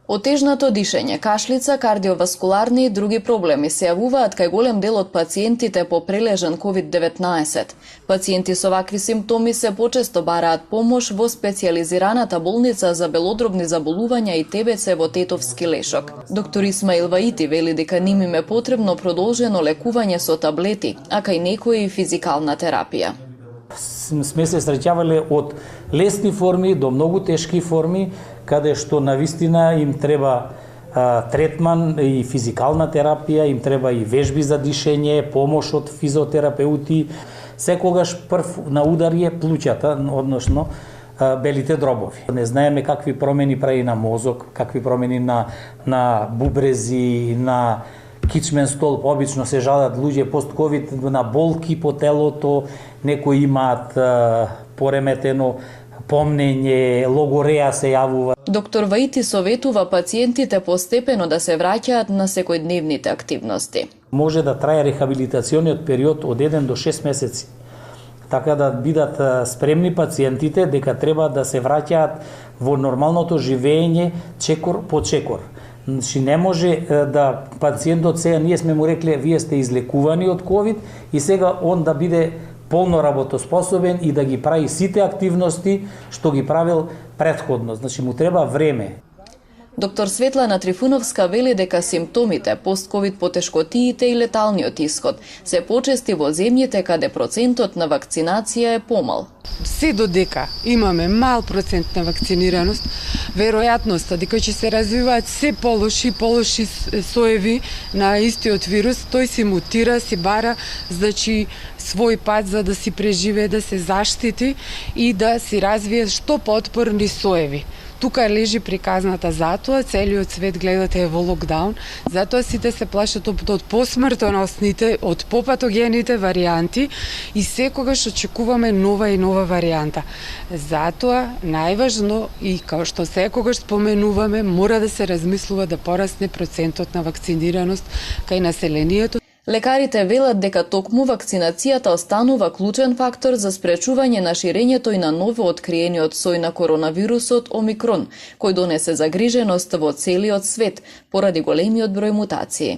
Отежнато дишење, кашлица, кардиоваскуларни и други проблеми се јавуваат кај голем дел од пациентите по прележен COVID-19. Пациенти со вакви симптоми се почесто бараат помош во специјализираната болница за белодробни заболувања и ТБЦ во Тетовски Лешок. Доктор Исмаил Ваити вели дека ним им е потребно продолжено лекување со таблети, а кај некои и физикална терапија. Сме се среќавале од лесни форми до многу тешки форми, каде што навистина им треба третман и физикална терапија, им треба и вежби за дишење, помош од физиотерапеути. Секогаш прв на удар е плуќата, односно белите дробови. Не знаеме какви промени прави на мозок, какви промени на бубрези, на кичмен столб. Обично се жалат луѓе пост-ковид на болки по телото, некои имаат пореметено помнење, логореја се јавува. Доктор Ваити советува пациентите постепено да се враќаат на секојдневните активности. Може да трае рехабилитациониот период од 1 до 6 месеци. Така да бидат спремни пациентите дека треба да се враќаат во нормалното живење чекор по чекор. Значи не може да пациентот сега, ние сме му рекле, вие сте излекувани од ковид и сега он да биде полно работоспособен и да ги прави сите активности што ги правил претходно. Значи му треба време. Доктор Светлана Трифуновска вели дека симптомите, пост-ковид потешкотиите и леталниот исход се почести во земјите каде процентот на вакцинација е помал. Се додека имаме мал процент на вакцинираност, веројатноста дека ќе се развиваат се полоши соеви на истиот вирус, тој се мутира, се бара, значи свој пат за да си преживее, да се заштити и да си развие што поотпорни соеви. Тука лежи приказната, затоа целиот свет гледате е во локдаун, затоа сите се плашат од посмртоносните, од попатогените варијанти и секогаш очекуваме нова и нова варијанта. Затоа најважно и као што секогаш споменуваме, мора да се размислува да порасне процентот на вакцинираност кај населението. Лекарите велат дека токму вакцинацијата останува клучен фактор за спречување на ширењето и на ново откриениот сој на коронавирусот Омикрон, кој донесе загриженост во целиот свет поради големиот број мутации.